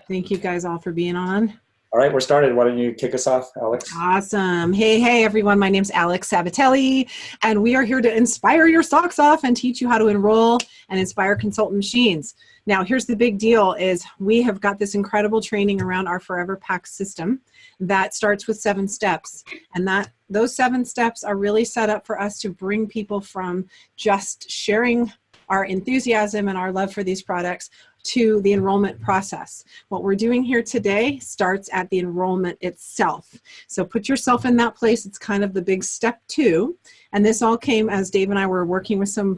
Thank you guys all for being on. All right, we're started. Why don't you kick us off, Alex? Awesome. Hey, everyone. My name's Alex Sabatelli, and we are here to inspire your socks off and teach you how to enroll and inspire consultant machines. Now, here's the big deal is we have got this incredible training around our Forever Pack system that starts with 7 steps. And those 7 steps are really set up for us to bring people from just sharing our enthusiasm and our love for these products to the enrollment process. What we're doing here today starts at the enrollment itself. So put yourself in that place. It's kind of the big step 2. And this all came as Dave and I were working with we're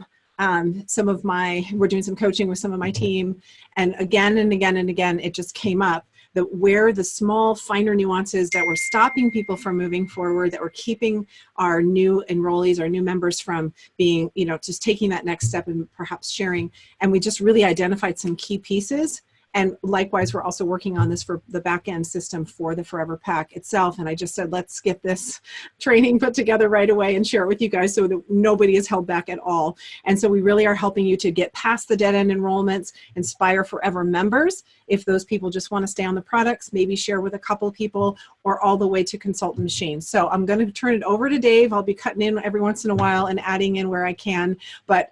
doing some coaching with some of my team. And again and again and again, it just came up that where the small, finer nuances that were stopping people from moving forward, that were keeping our new enrollees, our new members from being, just taking that next step and perhaps sharing. And we just really identified some key pieces. And likewise, we're also working on this for the back-end system for the Forever Pack itself. And I just said, let's get this training put together right away and share it with you guys so that nobody is held back at all. And so we really are helping you to get past the dead-end enrollments, inspire Forever members. If those people just want to stay on the products, maybe share with a couple people, or all the way to consultant machines. So I'm going to turn it over to Dave. I'll be cutting in every once in a while and adding in where I can. But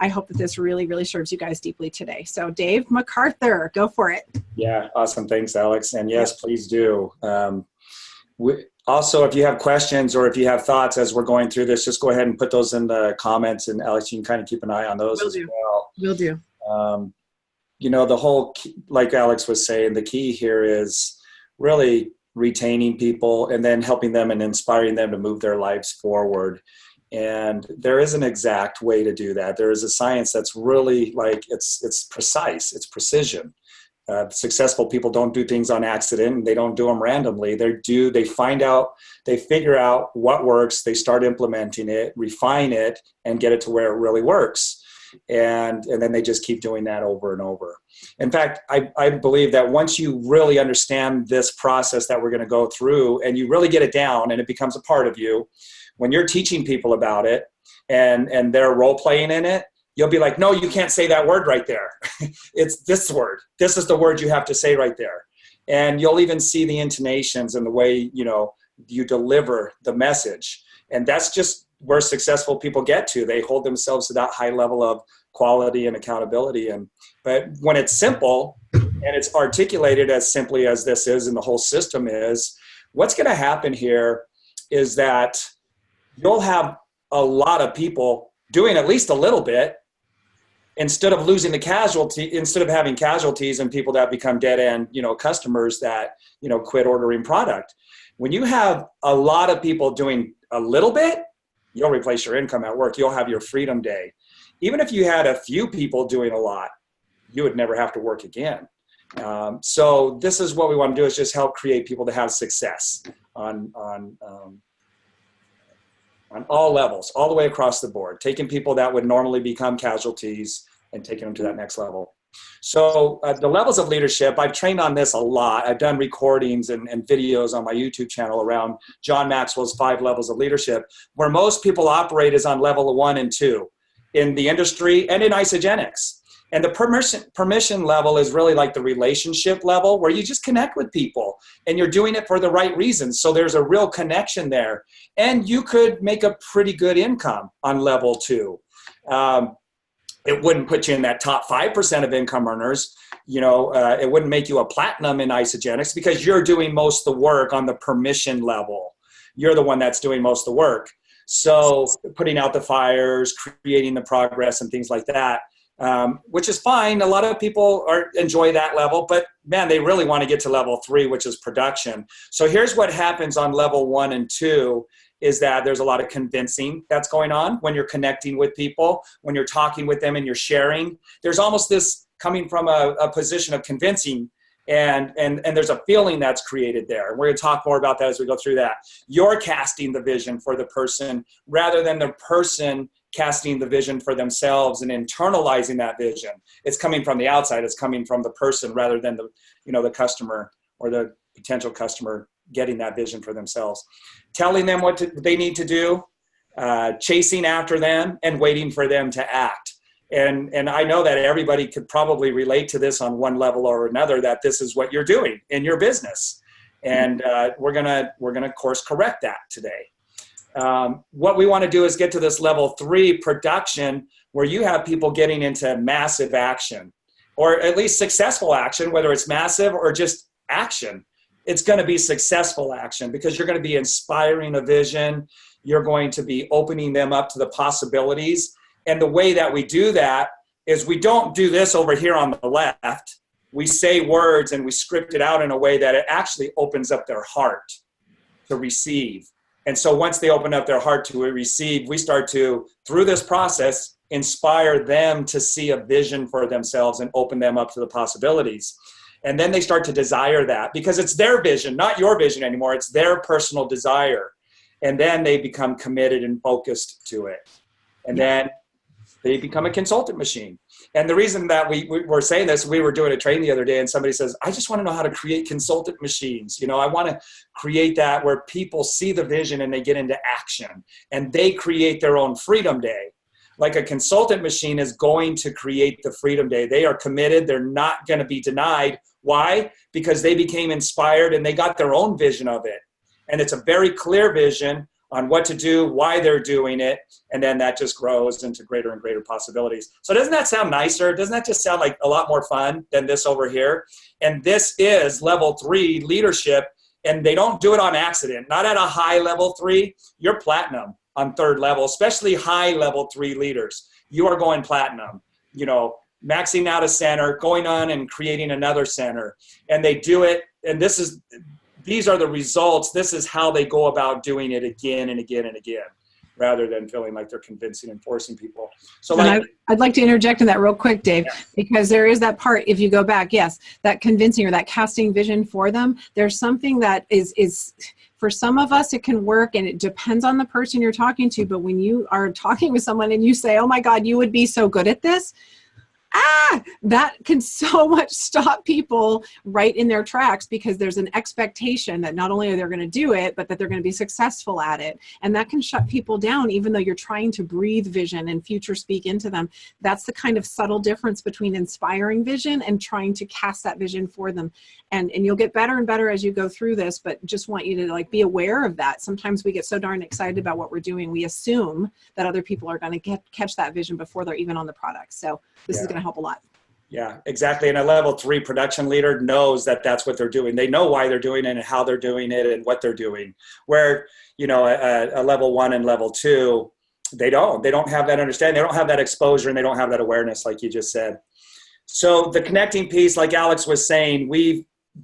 I hope that this really, really serves you guys deeply today. So Dave MacArthur, go for it. Yeah, awesome. Thanks, Alex. And yes, please do. Also, if you have questions or if you have thoughts as we're going through this, just go ahead and put those in the comments. And Alex, you can kind of keep an eye on those as well. Will do. The whole, like Alex was saying, the key here is really retaining people and then helping them and inspiring them to move their lives forward. And there is an exact way to do that. There is a science that's really it's precise, it's precision. Successful people don't do things on accident, and they don't do them randomly. They figure out what works, they start implementing it, refine it, and get it to where it really works. And then they just keep doing that over and over. In fact, I believe that once you really understand this process that we're going to go through, and you really get it down and it becomes a part of you, when you're teaching people about it and they're role playing in it, you'll be like, no, you can't say that word right there. It's this word. This is the word you have to say right there. And you'll even see the intonations and the way, you deliver the message. And that's just where successful people get to. They hold themselves to that high level of quality and accountability. But when it's simple and it's articulated as simply as this is and the whole system is, what's going to happen here is that you'll have a lot of people doing at least a little bit instead of having casualties and people that become dead end, customers that, quit ordering product. When you have a lot of people doing a little bit, you'll replace your income at work. You'll have your freedom day. Even if you had a few people doing a lot, you would never have to work again. So this is what we want to do, is just help create people to have success on all levels, all the way across the board, taking people that would normally become casualties and taking them to that next level. So the levels of leadership, I've trained on this a lot. I've done recordings and videos on my YouTube channel around John Maxwell's 5 levels of leadership. Where most people operate is on level 1 and 2 in the industry and in isogenics. And the permission level is really like the relationship level, where you just connect with people and you're doing it for the right reasons. So there's a real connection there. And you could make a pretty good income on level 2. It wouldn't put you in that top 5% of income earners. It wouldn't make you a platinum in isogenics because you're doing most of the work on the permission level. You're the one that's doing most of the work. So putting out the fires, creating the progress and things like that. Which is fine. A lot of people enjoy that level, but man, they really want to get to level 3, which is production. So here's what happens on level 1 and 2 is that there's a lot of convincing that's going on when you're connecting with people, when you're talking with them and you're sharing. There's almost this coming from a position of convincing, and there's a feeling that's created there. And we're going to talk more about that as we go through that. You're casting the vision for the person rather than the person casting the vision for themselves and internalizing that vision. It's coming from the outside. It's coming from the person rather than the customer or the potential customer getting that vision for themselves. Telling them what they need to do, chasing after them and waiting for them to act. And I know that everybody could probably relate to this on one level or another, that this is what you're doing in your business. And we're gonna course correct that today. What we want to do is get to this level 3 production, where you have people getting into massive action, or at least successful action, whether it's massive or just action. It's going to be successful action, because you're going to be inspiring a vision. You're going to be opening them up to the possibilities. And the way that we do that is we don't do this over here on the left. We say words and we script it out in a way that it actually opens up their heart to receive. And so once they open up their heart to receive, we start to, through this process, inspire them to see a vision for themselves and open them up to the possibilities. And then they start to desire that, because it's their vision, not your vision anymore. It's their personal desire. And then they become committed and focused to it. And then they become a consultant machine. And the reason that we were saying this, we were doing a training the other day, and somebody says, I just want to know how to create consultant machines. You know, I want to create that where people see the vision and they get into action and they create their own freedom day. Like a consultant machine is going to create the freedom day. They are committed. They're not going to be denied. Why? Because they became inspired and they got their own vision of it. And it's a very clear vision on what to do, why they're doing it, and then that just grows into greater and greater possibilities. So doesn't that sound nicer? Doesn't that just sound like a lot more fun than this over here? And this is level 3 leadership, and they don't do it on accident. Not at a high level 3. You're platinum on 3rd level, especially high level 3 leaders. You are going platinum, you know, maxing out a center, going on and creating another center. And they do it, and these are the results. This is how they go about doing it again and again and again, rather than feeling like they're convincing and forcing people. So I'd like to interject in that real quick, Dave, because there is that part, if you go back, yes, that convincing or that casting vision for them. There's something that is for some of us, it can work, and it depends on the person you're talking to. But when you are talking with someone and you say, oh my God, you would be so good at this, that can so much stop people right in their tracks, because there's an expectation that not only are they going to do it, but that they're going to be successful at it. And that can shut people down, even though you're trying to breathe vision and future speak into them. That's the kind of subtle difference between inspiring vision and trying to cast that vision for them. And you'll get better and better as you go through this, but just want you to like be aware of that. Sometimes we get so darn excited about what we're doing, we assume that other people are going to catch that vision before they're even on the product. So this is going to help a lot. Yeah, exactly. And a level 3 production leader knows that that's what they're doing. They know why they're doing it and how they're doing it and what they're doing. Where, you know, a level 1 and level 2, they don't have that understanding. They don't have that exposure, and they don't have that awareness, like you just said. So the connecting piece, like Alex was saying,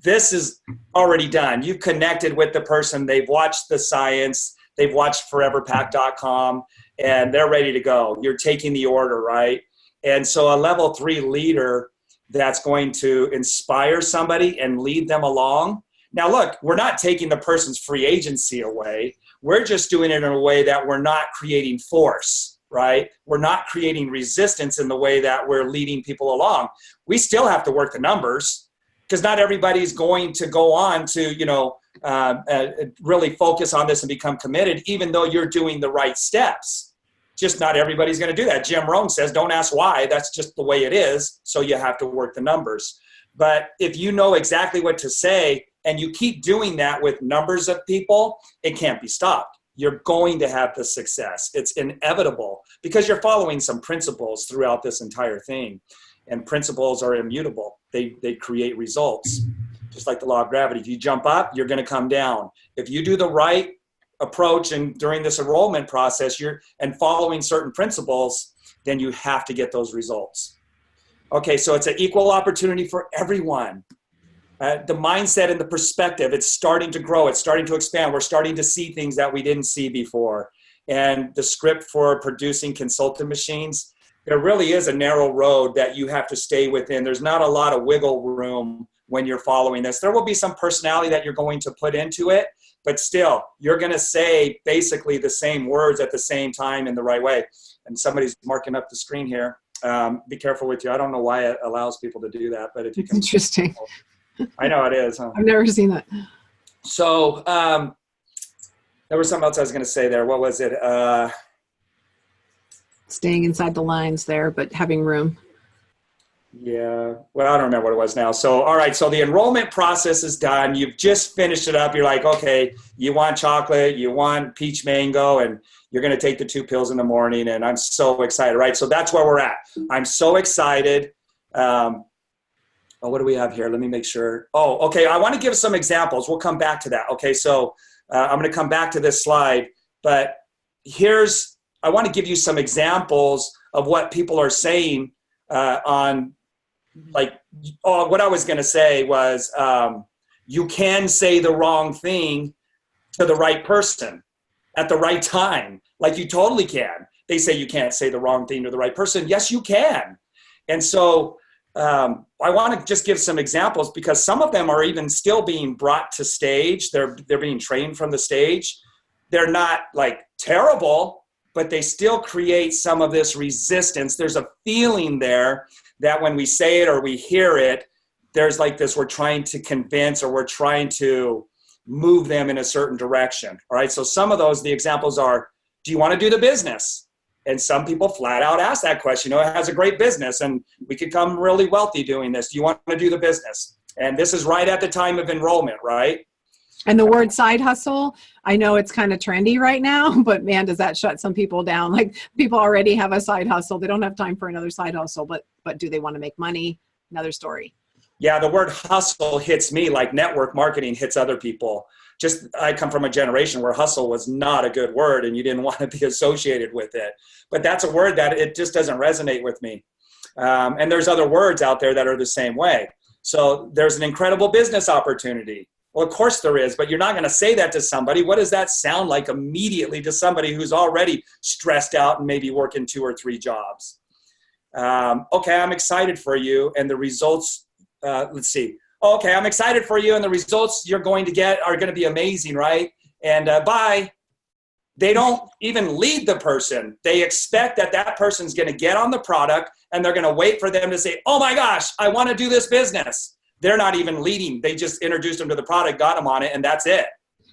this is already done. You've connected with the person. They've watched the science. They've watched foreverpack.com, and they're ready to go. You're taking the order, right? And so a level 3 leader that's going to inspire somebody and lead them along. Now, look, we're not taking the person's free agency away. We're just doing it in a way that we're not creating force, right? We're not creating resistance in the way that we're leading people along. We still have to work the numbers, because not everybody's going to go on to, you know, really focus on this and become committed, even though you're doing the right steps. Just not everybody's going to do that. Jim Rohn says, don't ask why. That's just the way it is. So you have to work the numbers. But if you know exactly what to say and you keep doing that with numbers of people, it can't be stopped. You're going to have the success. It's inevitable, because you're following some principles throughout this entire thing. And principles are immutable. They create results. Just like the law of gravity. If you jump up, you're going to come down. If you do the right approach and during this enrollment process and following certain principles, then you have to get those results. Okay, so it's an equal opportunity for everyone. The mindset and the perspective, it's starting to grow, it's starting to expand. We're starting to see things that we didn't see before. And the script for producing consultant machines, there really is a narrow road that you have to stay within. There's not a lot of wiggle room when you're following this. There will be some personality that you're going to put into it, but still, you're going to say basically the same words at the same time in the right way. And somebody's marking up the screen here. Be careful with you. I don't know why it allows people to do that, but if you can. Interesting. I know it is. Huh? I've never seen that. So there was something else I was going to say there. What was it? Staying inside the lines there, but having room. Yeah. Well, I don't remember what it was now. So, all right. So the enrollment process is done. You've just finished it up. You're like, okay, you want chocolate, you want peach mango, and you're going to take the 2 pills in the morning. And I'm so excited, right? So that's where we're at. I'm so excited. What do we have here? Let me make sure. Oh, okay. I want to give some examples. We'll come back to that. Okay. So I'm going to come back to this slide, but I want to give you some examples of what people are saying what I was going to say was, you can say the wrong thing to the right person at the right time. Like you totally can. They say you can't say the wrong thing to the right person. Yes, you can. And so I want to just give some examples because some of them are even still being brought to stage. They're being trained from the stage. They're not like terrible, but they still create some of this resistance. There's a feeling there that when we say it or we hear it, there's like this, we're trying to convince or we're trying to move them in a certain direction. All right. So some of those, the examples are, do you want to do the business? And some people flat out ask that question. It has a great business and we could become really wealthy doing this. Do you want to do the business? And this is right at the time of enrollment, right? And the word side hustle, I know it's kind of trendy right now, but man, does that shut some people down. Like people already have a side hustle. They don't have time for another side hustle, but do they want to make money? Another story. Yeah, the word hustle hits me like network marketing hits other people. I come from a generation where hustle was not a good word and you didn't want to be associated with it. But that's a word that it just doesn't resonate with me. And there's other words out there that are the same way. So there's an incredible business opportunity. Well, of course there is, but you're not going to say that to somebody. What does that sound like immediately to somebody who's already stressed out and maybe working 2 or 3 jobs? Okay, I'm excited for you. And the results, let's see. Okay, I'm excited for you. And the results you're going to get are going to be amazing, right? And bye. They don't even lead the person. They expect that person's going to get on the product and they're going to wait for them to say, oh my gosh, I want to do this business. They're not even leading. They just introduced them to the product, got them on it, and that's it.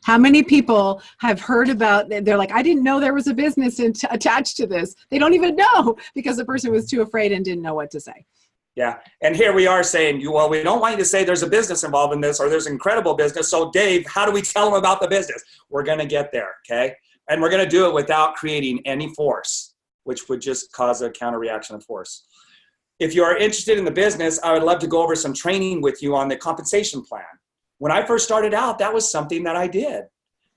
How many people have heard about, they're like, I didn't know there was a business attached to this. They don't even know because the person was too afraid and didn't know what to say. Yeah. And here we are saying, well, we don't want you to say there's a business involved in this or there's incredible business. So Dave, how do we tell them about the business? We're going to get there. Okay. And we're going to do it without creating any force, which would just cause a counter reaction of force. If you are interested in the business, I would love to go over some training with you on the compensation plan. When I first started out, that was something that I did.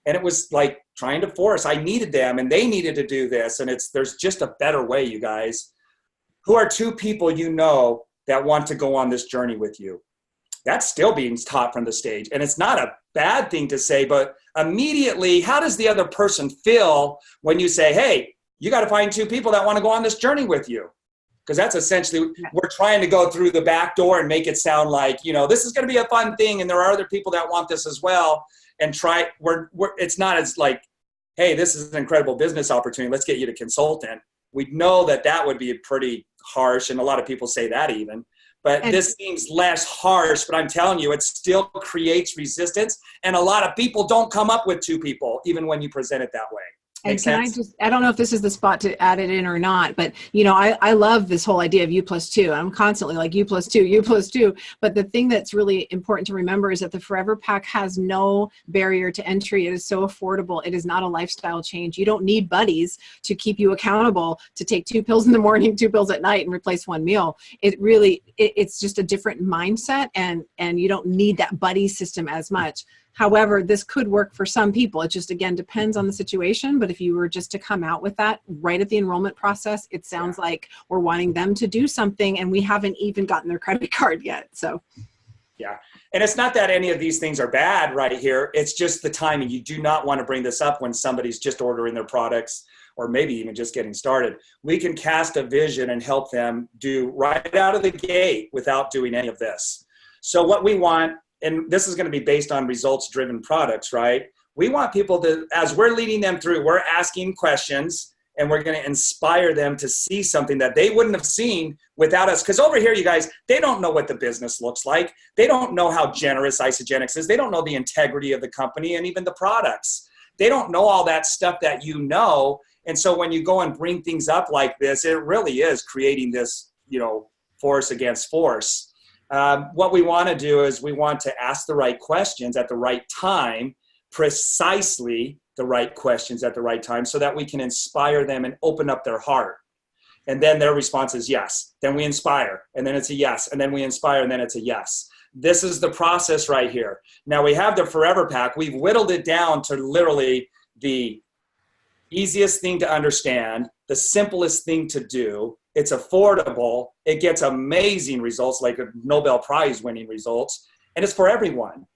And it was like trying to force. I needed them and they needed to do this. And there's just a better way, you guys. Who are 2 people you know that want to go on this journey with you? That's still being taught from the stage. And it's not a bad thing to say, but immediately, how does the other person feel when you say, hey, you got to find 2 people that want to go on this journey with you? Because that's essentially, we're trying to go through the back door and make it sound like, this is going to be a fun thing. And there are other people that want this as well. And it's not as like, hey, this is an incredible business opportunity. Let's get you to consultant. We know that would be pretty harsh. And a lot of people say that even. But this seems less harsh. But I'm telling you, it still creates resistance. And a lot of people don't come up with 2 people, even when you present it that way. And I don't know if this is the spot to add it in or not, but I love this whole idea of U+2. I'm constantly like U+2, U+2. But the thing that's really important to remember is that the Forever Pack has no barrier to entry. It is so affordable. It is not a lifestyle change. You don't need buddies to keep you accountable to take 2 pills in the morning, 2 pills at night and replace 1 meal. It's just a different mindset and you don't need that buddy system as much. However, this could work for some people. It just, again, depends on the situation. But if you were just to come out with that right at the enrollment process, it sounds like we're wanting them to do something and we haven't even gotten their credit card yet. So, yeah. And it's not that any of these things are bad right here. It's just the timing. You do not want to bring this up when somebody's just ordering their products or maybe even just getting started. We can cast a vision and help them do right out of the gate without doing any of this. So what we want, and this is going to be based on results-driven products, right? We want people to, as we're leading them through, we're asking questions and we're going to inspire them to see something that they wouldn't have seen without us. Because over here, you guys, they don't know what the business looks like. They don't know how generous Isagenix is. They don't know the integrity of the company and even the products. They don't know all that stuff that you know. And so when you go and bring things up like this, it really is creating this, force against force. What we want to do is we want to ask the right questions at the right time, precisely the right questions at the right time, so that we can inspire them and open up their heart. And then their response is yes. Then we inspire, and then it's a yes. And then we inspire, and then it's a yes. This is the process right here. Now we have the Forever Pack. We've whittled it down to literally the easiest thing to understand, the simplest thing to do. It's affordable. It gets amazing results, like Nobel Prize winning results. And it's for everyone.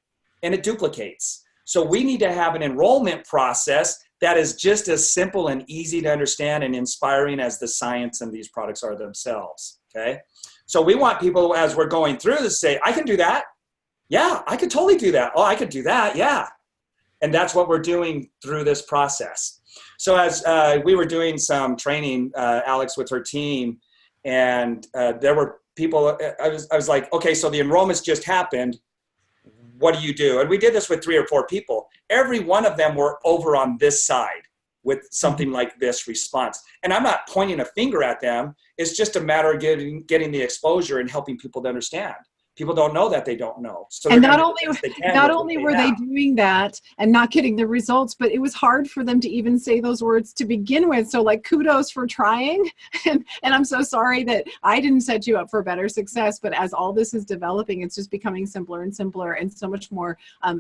And it duplicates. So we need to have an enrollment process that is just as simple and easy to understand and inspiring as the science and these products are themselves. Okay. So we want people, as we're going through this, say, I can do that. Yeah, I could totally do that. Oh, I could do that. Yeah. And that's what we're doing through this process. So as we were doing some training, Alex, with her team, and there were people, I was like, okay, so the enrollments just happened. What do you do? And we did this with 3 or 4 people. Every one of them were over on this side with something like this response. And I'm not pointing a finger at them. It's just a matter of getting the exposure and helping people to understand. People don't know that they don't know. So and not only were they doing that and not getting the results, but it was hard for them to even say those words to begin with. So like, kudos for trying. And I'm so sorry that I didn't set you up for better success, but as all this is developing, it's just becoming simpler and simpler and so much more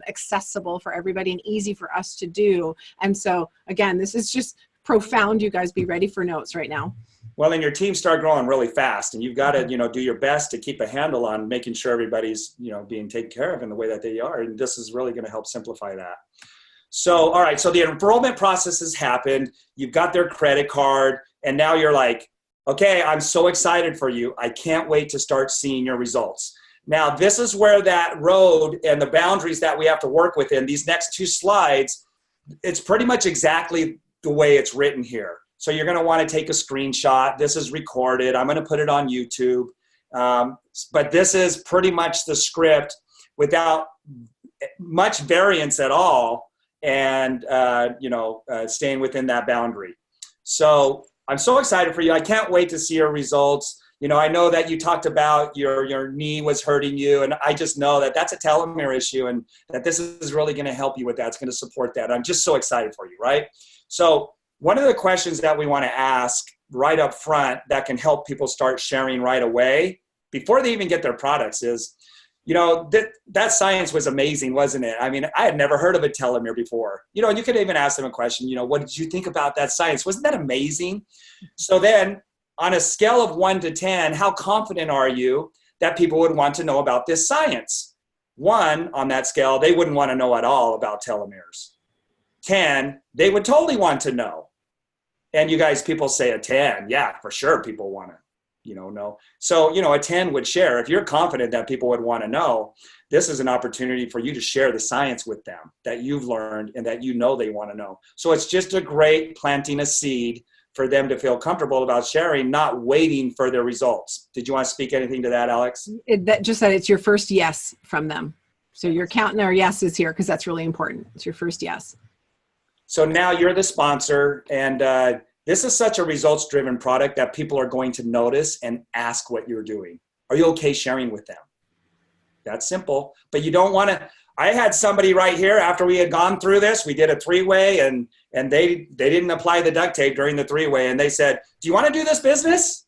accessible for everybody and easy for us to do. And so again, this is just profound. You guys be ready for notes right now. Well, and your teams start growing really fast, and you've got to, do your best to keep a handle on making sure everybody's, being taken care of in the way that they are. And this is really going to help simplify that. So, all right. So the enrollment process has happened. You've got their credit card, and now you're like, okay, I'm so excited for you. I can't wait to start seeing your results. Now, this is where that road and the boundaries that we have to work within, these next 2 slides, it's pretty much exactly the way it's written here. So you're going to want to take a screenshot. This is recorded. I'm going to put it on YouTube. But this is pretty much the script without much variance at all, and, staying within that boundary. So I'm so excited for you. I can't wait to see your results. I know that you talked about your knee was hurting you, and I just know that that's a telomere issue, and that this is really going to help you with that. It's going to support that. I'm just so excited for you, right? So one of the questions that we want to ask right up front that can help people start sharing right away before they even get their products is, that science was amazing, wasn't it? I mean, I had never heard of a telomere before. And you could even ask them a question, what did you think about that science? Wasn't that amazing? So then on a scale of 1 to 10, how confident are you that people would want to know about this science? 1 on that scale, they wouldn't want to know at all about telomeres. 10, they would totally want to know. And you guys, people say a 10. Yeah, for sure people want to, know. So, a 10 would share. If you're confident that people would want to know, this is an opportunity for you to share the science with them that you've learned and that they want to know. So it's just a great planting a seed for them to feel comfortable about sharing, not waiting for their results. Did you want to speak anything to that, Alex? Just that it's your first yes from them. So you're counting our yeses here because that's really important. It's your first yes. So now you're the sponsor, and this is such a results-driven product that people are going to notice and ask what you're doing. Are you okay sharing with them? That's simple, but you don't want to. I had somebody right here after we had gone through this. We did a 3-way, and they didn't apply the duct tape during the 3-way, and they said, "Do you want to do this business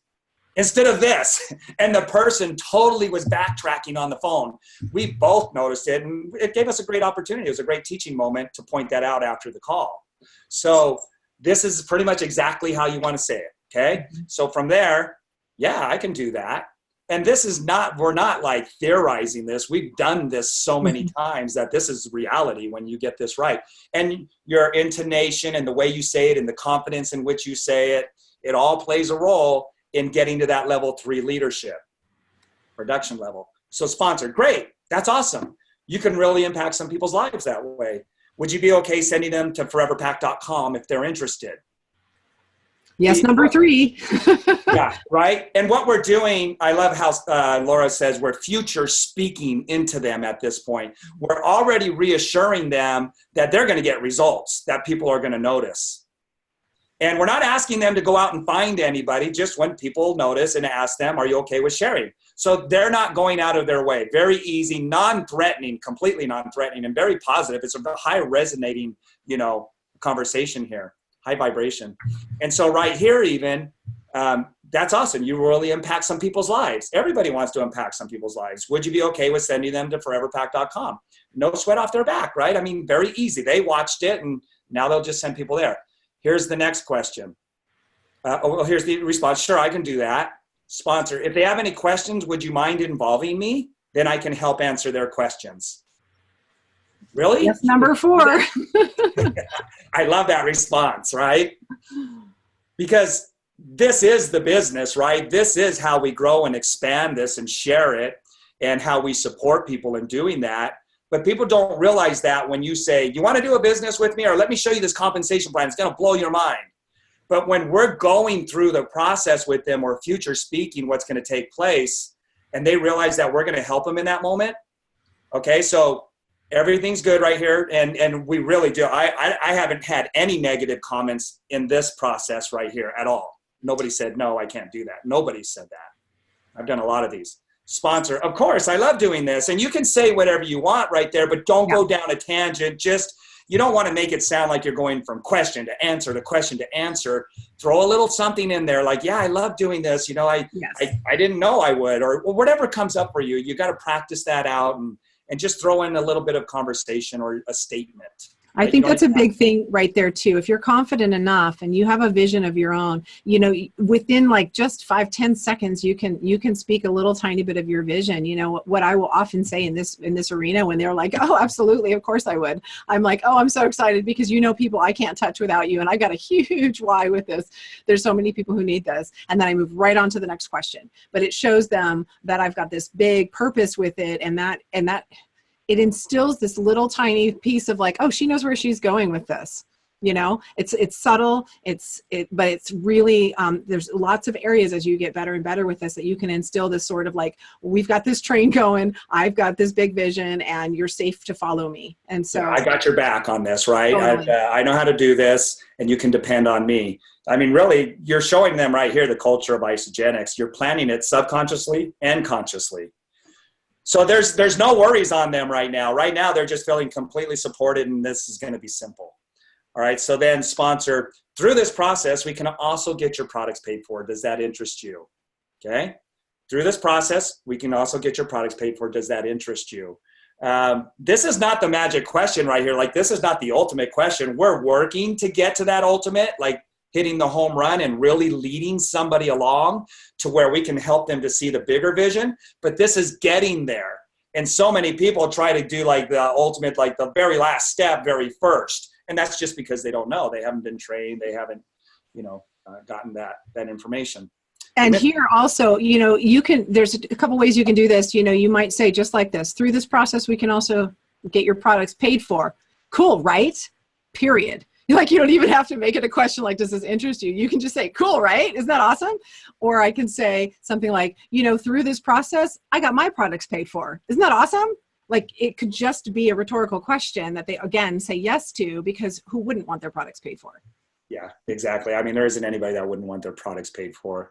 instead of this?" And the person totally was backtracking on the phone. We both noticed it, and it gave us a great opportunity. It was a great teaching moment to point that out after the call. So this is pretty much exactly how you want to say it, okay? So from there, yeah, I can do that. And this is not, we're not like theorizing this. We've done this so many times that this is reality when you get this right. And your intonation and the way you say it and the confidence in which you say it, it all plays a role in getting to that level 3 leadership, production level. So sponsor, great. That's awesome. You can really impact some people's lives that way. Would you be okay sending them to foreverpack.com if they're interested? Yes, number 3. Yeah, right. And what we're doing, I love how Laura says we're future speaking into them at this point. We're already reassuring them that they're going to get results, that people are going to notice. And we're not asking them to go out and find anybody, just when people notice and ask them, are you okay with sharing? So they're not going out of their way. Very easy, non-threatening, completely non-threatening, and very positive. It's a high resonating, conversation here, high vibration. And so right here even, that's awesome. You really impact some people's lives. Everybody wants to impact some people's lives. Would you be okay with sending them to foreverpack.com? No sweat off their back, right? I mean, very easy. They watched it, and now they'll just send people there. Here's the next question. Here's the response. Sure, I can do that. Sponsor, if they have any questions, would you mind involving me? Then I can help answer their questions. Really? Yes, number 4. I love that response, right? Because this is the business, right? This is how we grow and expand this and share it, and how we support people in doing that. But people don't realize that when you say, you want to do a business with me, or let me show you this compensation plan, it's going to blow your mind. But when we're going through the process with them, or future speaking what's going to take place, and they realize that we're going to help them in that moment. Okay, so everything's good right here. And we really do. I haven't had any negative comments in this process right here at all. Nobody said, no, I can't do that. Nobody said that. I've done a lot of these. Sponsor, of course, I love doing this. And you can say whatever you want right there, but don't go down a tangent. You don't want to make it sound like you're going from question to answer to question to answer. Throw a little something in there like, yeah, I love doing this. I didn't know I would, or whatever comes up for you. You got to practice that out and just throw in a little bit of conversation or a statement. I think that's a big thing right there too. If you're confident enough and you have a vision of your own, within like just 5-10 seconds, you can speak a little tiny bit of your vision. What I will often say in this arena when they're like, oh, absolutely, of course I would. I'm like, oh, I'm so excited because people I can't touch without you. And I got a huge why with this. There's so many people who need this. And then I move right on to the next question. But it shows them that I've got this big purpose with it, and that it instills this little tiny piece of like, oh, she knows where she's going with this. It's subtle, but it's really, there's lots of areas as you get better and better with this that you can instill this sort of like, we've got this train going, I've got this big vision, and you're safe to follow me. And so I got your back on this, right? Totally. I know how to do this, and you can depend on me. I mean, really, you're showing them right here the culture of isogenics. You're planning it subconsciously and consciously. So there's no worries on them right now. Right now, they're just feeling completely supported, and this is going to be simple. All right. So then, sponsor, through this process, we can also get your products paid for. Does that interest you? Okay. Through this process, we can also get your products paid for. Does that interest you? This is not the magic question right here. Like, this is not the ultimate question. We're working to get to that ultimate, like hitting the home run and really leading somebody along to where we can help them to see the bigger vision. But this is getting there. And so many people try to do like the ultimate, like the very last step, very first. And that's just because they don't know. They haven't been trained. They haven't, gotten that information. And here also, there's a couple ways you can do this. You might say just like this, through this process, we can also get your products paid for. Cool, right? Period. You don't even have to make it a question like, does this interest you? You can just say, cool, right? Isn't that awesome? Or I can say something like, through this process, I got my products paid for. Isn't that awesome? Like, it could just be a rhetorical question that they, again, say yes to, because who wouldn't want their products paid for? Yeah, exactly. I mean, there isn't anybody that wouldn't want their products paid for.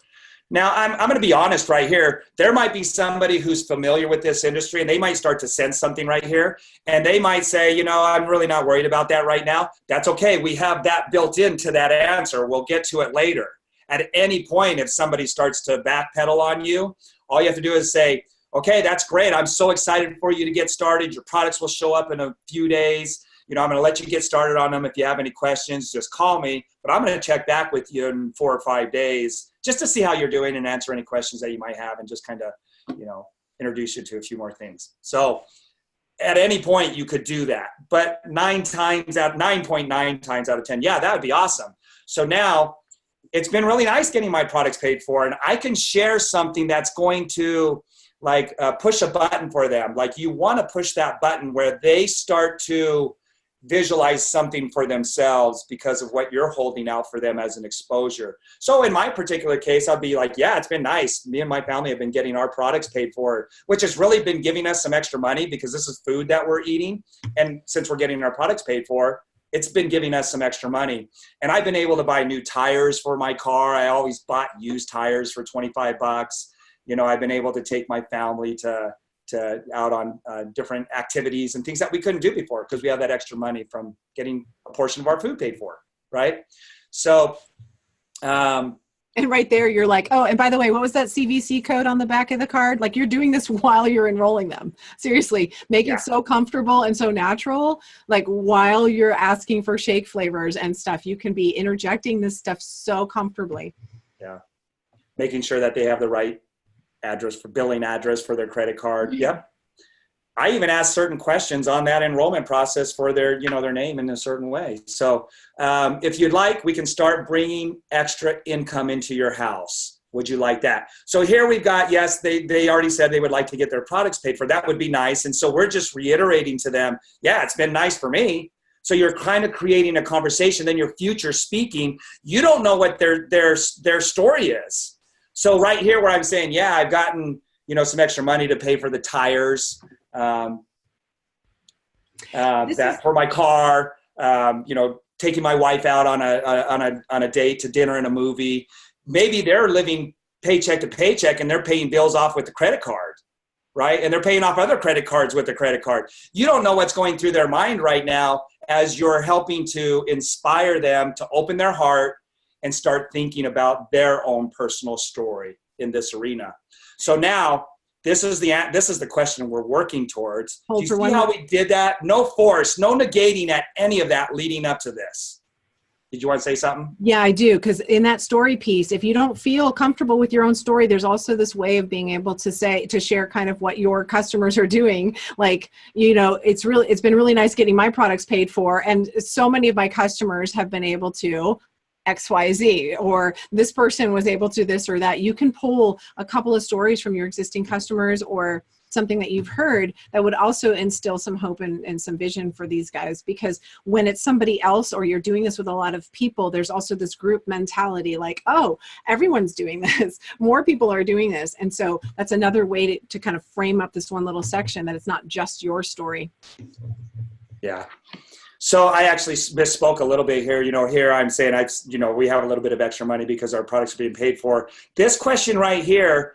Now, I'm going to be honest right here. There might be somebody who's familiar with this industry, and they might start to sense something right here. And they might say, I'm really not worried about that right now. That's okay. We have that built into that answer. We'll get to it later. At any point, if somebody starts to backpedal on you, all you have to do is say, okay, that's great. I'm so excited for you to get started. Your products will show up in a few days. I'm going to let you get started on them. If you have any questions, just call me. But I'm going to check back with you in 4 or 5 days just to see how you're doing and answer any questions that you might have, and just kind of, introduce you to a few more things. So at any point you could do that. But 9.9 times out of 10, yeah, that would be awesome. So now it's been really nice getting my products paid for, and I can share something that's going to push a button for them. Like, you want to push that button where they start to visualize something for themselves because of what you're holding out for them as an exposure. So in my particular case, I'll be like, yeah, it's been nice. Me and my family have been getting our products paid for, which has really been giving us some extra money because this is food that we're eating. And since we're getting our products paid for, it's been giving us some extra money. And I've been able to buy new tires for my car. I always bought used tires for $25. I've been able to take my family to out on different activities and things that we couldn't do before because we have that extra money from getting a portion of our food paid for, right? So, and right there, you're like, oh, and by the way, what was that CVC code on the back of the card? Like, you're doing this while you're enrolling them. Seriously, make it so comfortable and so natural. Like, while you're asking for shake flavors and stuff, you can be interjecting this stuff so comfortably. Yeah. Making sure that they have the right billing address for their credit card. Yep. I even asked certain questions on that enrollment process for their name in a certain way. So if you'd like, we can start bringing extra income into your house. Would you like that? So here we've got, yes, they already said they would like to get their products paid for. That would be nice. And so we're just reiterating to them, yeah, it's been nice for me. So you're kind of creating a conversation. Then your future speaking, you don't know what their story is. So right here where I'm saying, yeah, I've gotten, some extra money to pay for the tires, that for my car, taking my wife out on a date to dinner and a movie. Maybe they're living paycheck to paycheck and they're paying bills off with the credit card, right? And they're paying off other credit cards with the credit card. You don't know what's going through their mind right now as you're helping to inspire them to open their heart and start thinking about their own personal story in this arena. So now, this is the question we're working towards. Do you see how we did that? No force, no negating at any of that leading up to this. Did you want to say something? Yeah, I do. Because in that story piece, if you don't feel comfortable with your own story, there's also this way of being able to share kind of what your customers are doing. Like, it's been really nice getting my products paid for. And so many of my customers have been able to XYZ, or this person was able to this or that. You can pull a couple of stories from your existing customers or something that you've heard that would also instill some hope and some vision for these guys. Because when it's somebody else or you're doing this with a lot of people, there's also this group mentality like, oh, everyone's doing this. More people are doing this. And so that's another way to kind of frame up this one little section that it's not just your story. Yeah. So I actually misspoke a little bit here. Here I'm saying we have a little bit of extra money because our products are being paid for. This question right here,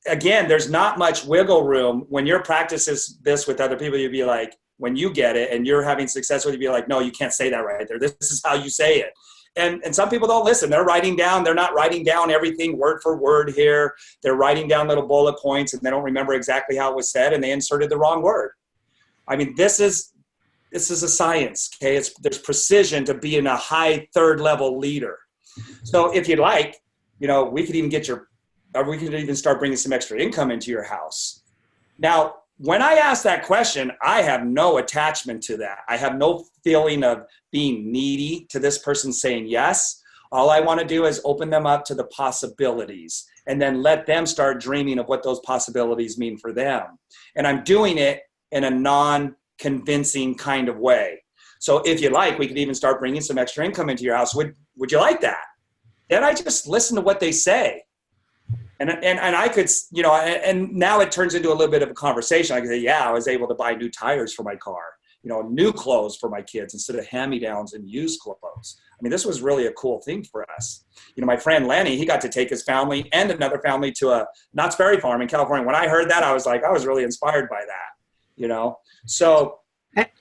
again, there's not much wiggle room. When you're practicing this with other people, you'd be like, when you get it and you're having success with it, you'd be like, no, you can't say that right there. This is how you say it. And some people don't listen. They're not writing down everything word for word here. They're writing down little bullet points and they don't remember exactly how it was said and they inserted the wrong word. I mean, this is a science, okay? There's precision to being a high third level leader. So if you'd like, we could even start bringing some extra income into your house. Now, when I ask that question, I have no attachment to that. I have no feeling of being needy to this person saying yes. All I want to do is open them up to the possibilities and then let them start dreaming of what those possibilities mean for them. And I'm doing it in a non-convincing kind of way. So if you like, we could even start bringing some extra income into your house. Would you like that? Then I just listen to what they say. And I could, and now it turns into a little bit of a conversation. I can say, yeah, I was able to buy new tires for my car, new clothes for my kids instead of hand-me-downs and used clothes. I mean, this was really a cool thing for us. My friend Lenny, he got to take his family and another family to a Knott's Berry Farm in California. When I heard that, I was really inspired by that, So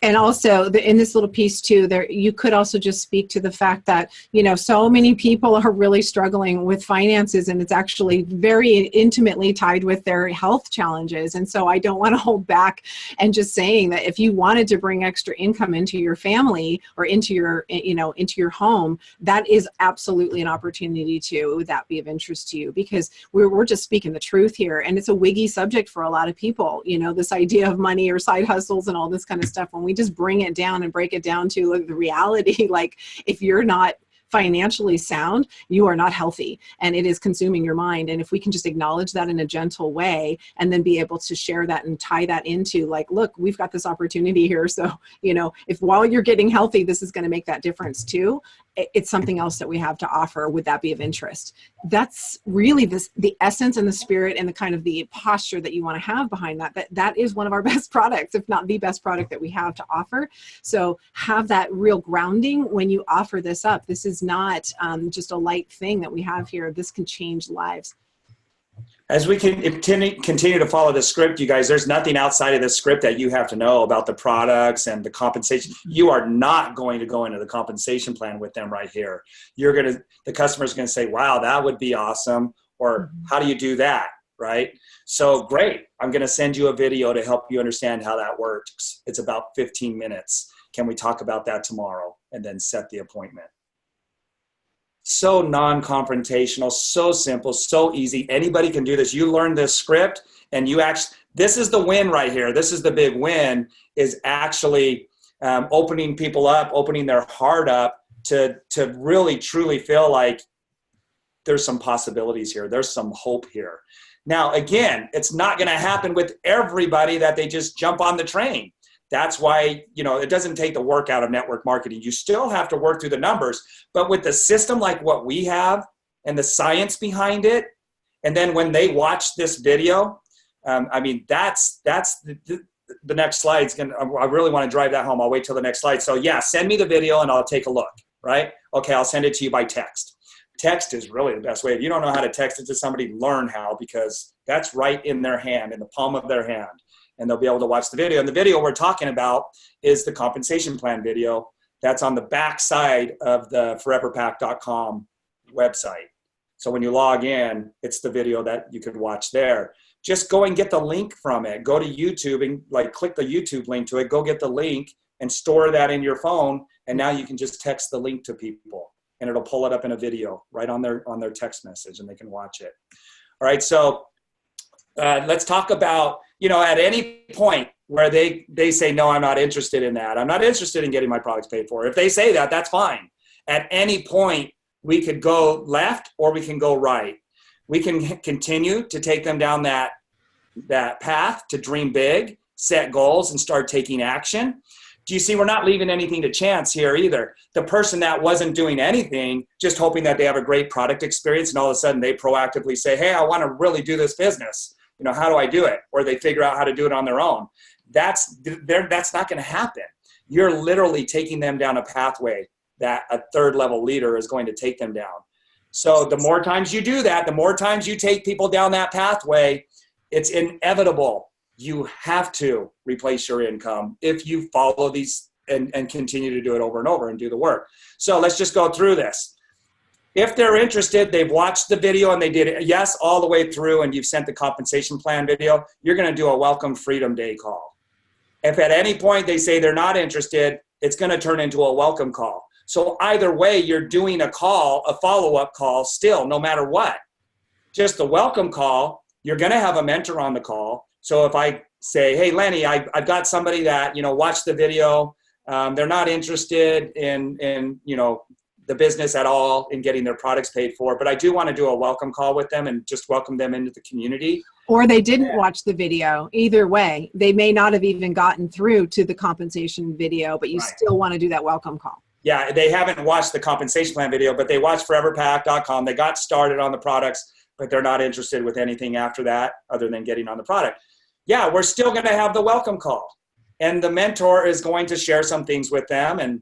And also in this little piece too, there you could also just speak to the fact that, so many people are really struggling with finances, and it's actually very intimately tied with their health challenges. And so I don't want to hold back and just saying that if you wanted to bring extra income into your family or into your home, that is absolutely an opportunity to. Would that be of interest to you? Because we're just speaking the truth here, and it's a wiggy subject for a lot of people, this idea of money or side hustles and all this kind of stuff. When we just bring it down and break it down to the reality, like if you're not financially sound, you are not healthy, and it is consuming your mind. And if we can just acknowledge that in a gentle way, and then be able to share that and tie that into like, look, we've got this opportunity here. So, if while you're getting healthy, this is going to make that difference too, it's something else that we have to offer. Would that be of interest? That's really the essence and the spirit and the kind of the posture that you want to have behind that. That is one of our best products, if not the best product that we have to offer. So have that real grounding when you offer this up. This is not just a light thing that we have here. This can change lives. As we can continue to follow the script, you guys, there's nothing outside of the script that you have to know about the products and the compensation. You are not going to go into the compensation plan with them right here. The customer's going to say, wow, that would be awesome. Or how do you do that? Right? So great. I'm going to send you a video to help you understand how that works. It's about 15 minutes. Can we talk about that tomorrow? And then set the appointment. So non-confrontational, so simple, so easy. Anybody can do this. You learn this script and this is the win right here. This is the big win, is actually opening people up, opening their heart up to really truly feel like there's some possibilities here. There's some hope here. Now, again, it's not going to happen with everybody that they just jump on the train. That's why, it doesn't take the work out of network marketing. You still have to work through the numbers, but with the system like what we have and the science behind it, and then when they watch this video, that's the next slide's I really want to drive that home. I'll wait till the next slide. So yeah, send me the video and I'll take a look, right? Okay, I'll send it to you by text. Text is really the best way. If you don't know how to text it to somebody, learn how, because that's right in their hand, in the palm of their hand. And they'll be able to watch the video. And the video we're talking about is the compensation plan video that's on the back side of the foreverpack.com website. So when you log in, it's the video that you could watch there. Just go and get the link from it. Go to YouTube and click the YouTube link to it. Go get the link and store that in your phone. And now you can just text the link to people and it'll pull it up in a video right on their text message and they can watch it. All right, so let's talk about, at any point where they say, no, I'm not interested in that. I'm not interested in getting my products paid for. If they say that, that's fine. At any point, we could go left or we can go right. We can continue to take them down that path to dream big, set goals, and start taking action. Do you see, we're not leaving anything to chance here either. The person that wasn't doing anything, just hoping that they have a great product experience, and all of a sudden they proactively say, hey, I want to really do this business. How do I do it? Or they figure out how to do it on their own. That's not going to happen. You're literally taking them down a pathway that a third level leader is going to take them down. So the more times you do that, the more times you take people down that pathway, it's inevitable. You have to replace your income if you follow these and continue to do it over and over and do the work. So let's just go through this. If they're interested, they've watched the video and they did it, yes, all the way through, and you've sent the compensation plan video, you're going to do a Welcome Freedom Day call. If at any point they say they're not interested, it's going to turn into a welcome call. So either way, you're doing a call, a follow-up call still, no matter what. Just the welcome call, you're going to have a mentor on the call. So if I say, hey, Lenny, I've got somebody that, watched the video. They're not interested in the business at all, in getting their products paid for, but I do want to do a welcome call with them and just welcome them into the community. Or they didn't watch the video. Either way, they may not have even gotten through to the compensation video, but you still want to do that welcome call. Yeah, they haven't watched the compensation plan video, but they watched foreverpack.com. They got started on the products, but they're not interested with anything after that other than getting on the product. Yeah, we're still going to have the welcome call. And the mentor is going to share some things with them and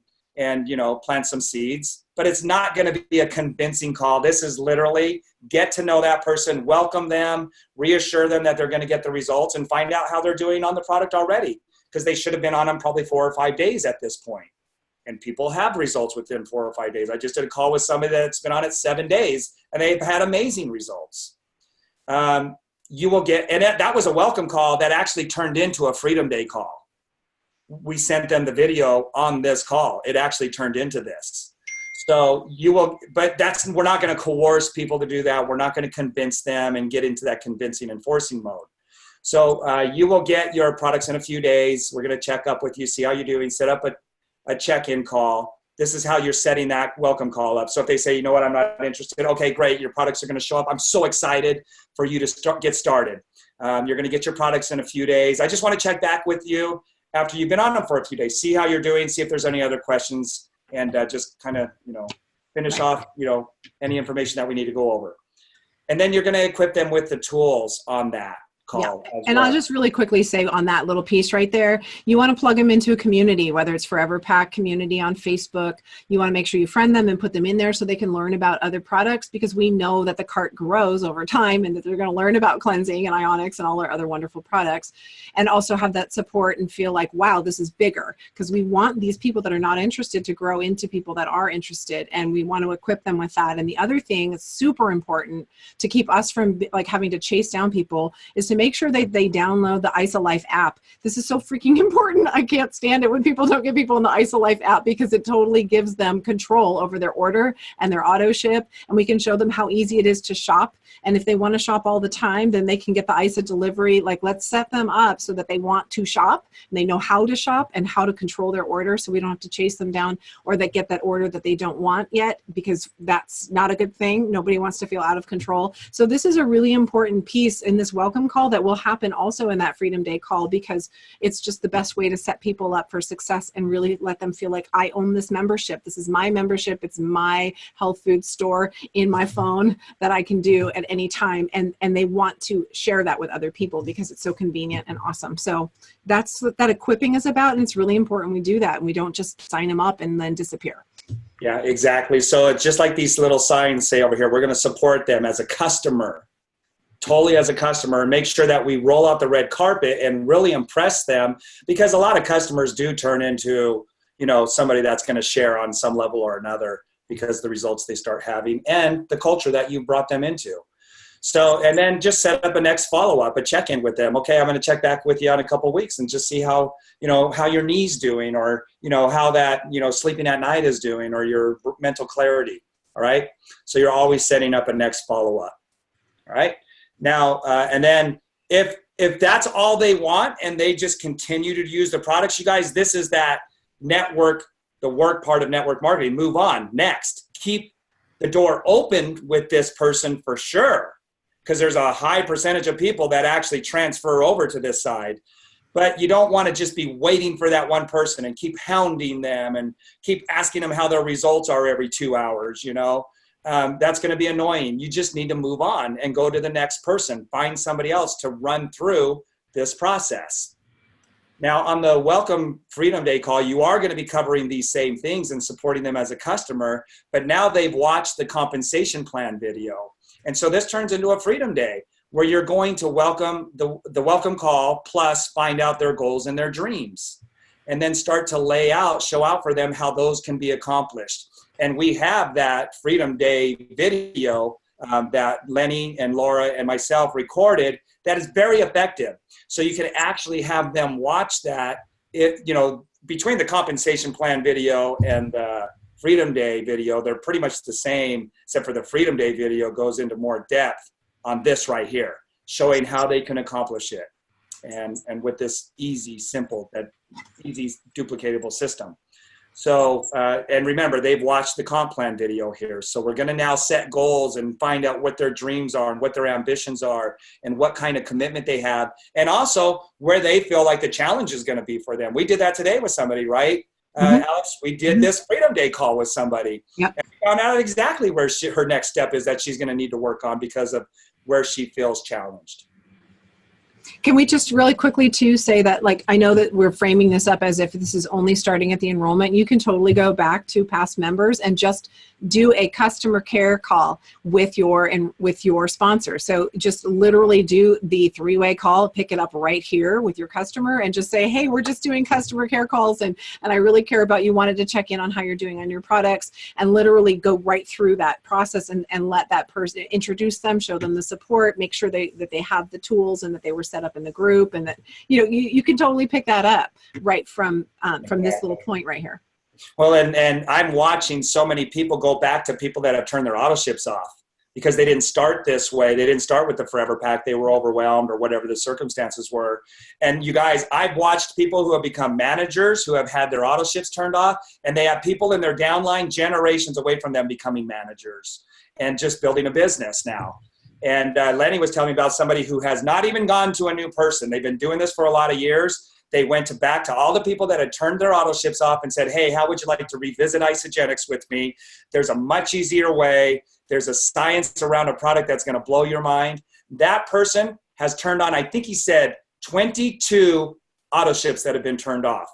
plant some seeds. But it's not going to be a convincing call. This is literally get to know that person, welcome them, reassure them that they're going to get the results, and find out how they're doing on the product already, because they should have been on them probably 4 or 5 days at this point. And people have results within 4 or 5 days. I just did a call with somebody that's been on it 7 days, and they've had amazing results. You will get, and that was a welcome call that actually turned into a Freedom Day call. We sent them the video on this call. It actually turned into this. So you will, but we're not going to coerce people to do that. We're not going to convince them and get into that convincing and forcing mode. So you will get your products in a few days. We're going to check up with you, see how you're doing, set up a check-in call. this is how you're setting that welcome call up. So if they say, you know what, I'm not interested, okay, great, your products are going to show up. I'm so excited for you to get started. You're going to get your products in a few days. I just want to check back with you after you've been on them for a few days, see how you're doing, see if there's any other questions, and just kind of, finish off, any information that we need to go over. And then you're going to equip them with the tools on that call. Yeah. And I'll just really quickly say on that little piece right there, you want to plug them into a community, whether it's Forever Pack community on Facebook. You want to make sure you friend them and put them in there so they can learn about other products, because we know that the cart grows over time and that they're going to learn about cleansing and ionics and all our other wonderful products, and also have that support and feel like, wow, this is bigger, because we want these people that are not interested to grow into people that are interested, and we want to equip them with that. And the other thing that's super important to keep us from like having to chase down people is to make sure they download the ISOLife app. This is so freaking important. I can't stand it when people don't get people in the ISOLife app, because it totally gives them control over their order and their auto ship. And we can show them how easy it is to shop. And if they want to shop all the time, then they can get the ISO delivery. Like, let's set them up so that they want to shop and they know how to shop and how to control their order, so we don't have to chase them down or they get that order that they don't want yet, because that's not a good thing. Nobody wants to feel out of control. So this is a really important piece in this welcome call that will happen also in that Freedom Day call, because it's just the best way to set people up for success and really let them feel like, I own this membership. This is my membership. It's my health food store in my phone that I can do at any time. And they want to share that with other people because it's so convenient and awesome. So that's what that equipping is about. And it's really important we do that, and we don't just sign them up and then disappear. Yeah, exactly. So it's just like these little signs say over here, we're going to support them as a customer. Totally as a customer, and make sure that we roll out the red carpet and really impress them, because a lot of customers do turn into, somebody that's going to share on some level or another, because the results they start having and the culture that you brought them into. So, and then just set up a next follow-up, a check-in with them. Okay, I'm going to check back with you in a couple of weeks and just see how, how your knee's doing, or, how that, sleeping at night is doing, or your mental clarity. All right. So you're always setting up a next follow-up. All right. Now, and then if that's all they want and they just continue to use the products, you guys, this is that network, the work part of network marketing. Move on. Next, keep the door open with this person for sure, because there's a high percentage of people that actually transfer over to this side. But you don't want to just be waiting for that one person and keep hounding them and keep asking them how their results are every 2 hours, That's going to be annoying. You just need to move on and go to the next person. Find somebody else to run through this process. Now, on the Welcome Freedom Day call, you are going to be covering these same things and supporting them as a customer, but now they've watched the compensation plan video. And so this turns into a Freedom Day where you're going to welcome the welcome call, plus find out their goals and their dreams, and then start to show out for them how those can be accomplished. And we have that Freedom Day video that Lenny and Laura and myself recorded that is very effective. So you can actually have them watch that. Between the compensation plan video and the Freedom Day video, they're pretty much the same, except for the Freedom Day video goes into more depth on this right here, showing how they can accomplish it. And with this easy duplicatable system. So, and remember, they've watched the comp plan video here. So we're going to now set goals and find out what their dreams are and what their ambitions are and what kind of commitment they have. And also where they feel like the challenge is going to be for them. We did that today with somebody, right? Alex, we did this Freedom Day call with somebody. Yep. And we found out exactly where her next step is that she's going to need to work on because of where she feels challenged. Can we just really quickly too say that, like, I know that we're framing this up as if this is only starting at the enrollment. You can totally go back to past members and just do a customer care call with your sponsor. So just literally do the 3-way call, pick it up right here with your customer and just say, hey, we're just doing customer care calls and I really care about you, wanted to check in on how you're doing on your products, and literally go right through that process and let that person introduce them, show them the support, make sure that they have the tools and that they were set up in the group, and that you can totally pick that up right from this little point right here. Well, and I'm watching so many people go back to people that have turned their auto ships off because they didn't start this way. They didn't start with the Forever Pack. They were overwhelmed or whatever the circumstances were. And you guys, I've watched people who have become managers who have had their auto ships turned off, and they have people in their downline generations away from them becoming managers and just building a business now. And Lenny was telling me about somebody who has not even gone to a new person. They've been doing this for a lot of years. They went back to all the people that had turned their auto ships off and said, hey, how would you like to revisit Isogenics with me? There's a much easier way. There's a science around a product that's going to blow your mind. That person has turned on, I think he said, 22 auto ships that have been turned off.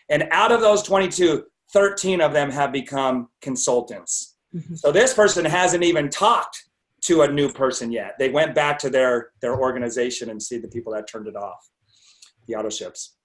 And out of those 22, 13 of them have become consultants. Mm-hmm. So this person hasn't even talked to a new person yet. They went back to their organization and see the people that turned it off, the auto ships.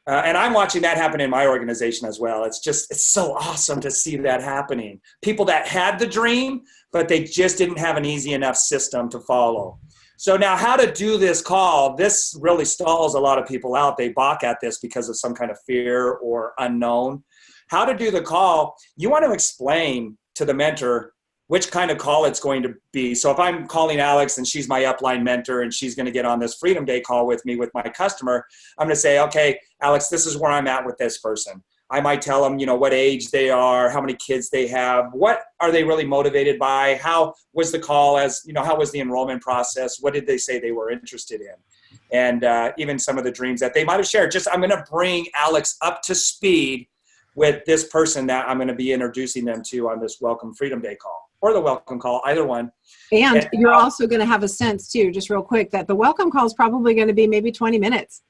And I'm watching that happen in my organization as well. It's so awesome to see that happening. People that had the dream, but they just didn't have an easy enough system to follow. So now how to do this call, this really stalls a lot of people out. They balk at this because of some kind of fear or unknown. How to do the call, you want to explain to the mentor which kind of call it's going to be. So if I'm calling Alex and she's my upline mentor and she's going to get on this Freedom Day call with me with my customer, I'm going to say, okay, Alex, this is where I'm at with this person. I might tell them, what age they are, how many kids they have, what are they really motivated by, how was the call how was the enrollment process, what did they say they were interested in, and even some of the dreams that they might have shared. I'm going to bring Alex up to speed with this person that I'm going to be introducing them to on this Welcome Freedom Day call. Or the welcome call, either one. And you're also going to have a sense too, just real quick, that the welcome call is probably going to be maybe 20 minutes,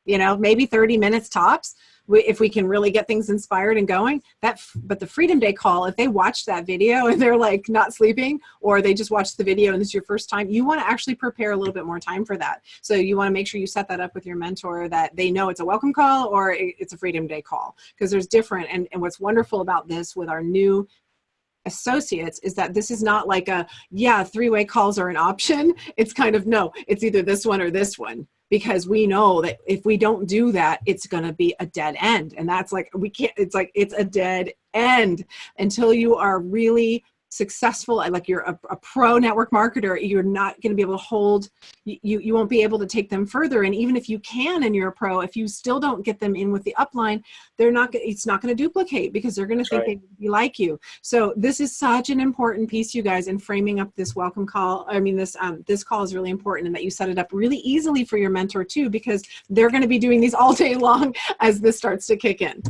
maybe 30 minutes tops. If we can really get things inspired and going, but the Freedom Day call, if they watch that video and they're like not sleeping, or they just watch the video and this is your first time, you want to actually prepare a little bit more time for that. So you want to make sure you set that up with your mentor, that they know it's a welcome call or it's a Freedom Day call, because there's different. And what's wonderful about this with our new associates is that this is not like three-way calls are an option. It's kind of, no, it's either this one or this one, because we know that if we don't do that, it's going to be a dead end. And that's like, it's a dead end until you are really successful. Like you're a pro network marketer, you're not going to be able to hold, you won't be able to take them further. And even if you can, and you're a pro, if you still don't get them in with the upline, it's not going to duplicate, because they're going to think they like you. So this is such an important piece, you guys, in framing up this welcome call. I mean, this call is really important, and that you set it up really easily for your mentor too, because they're going to be doing these all day long as this starts to kick in.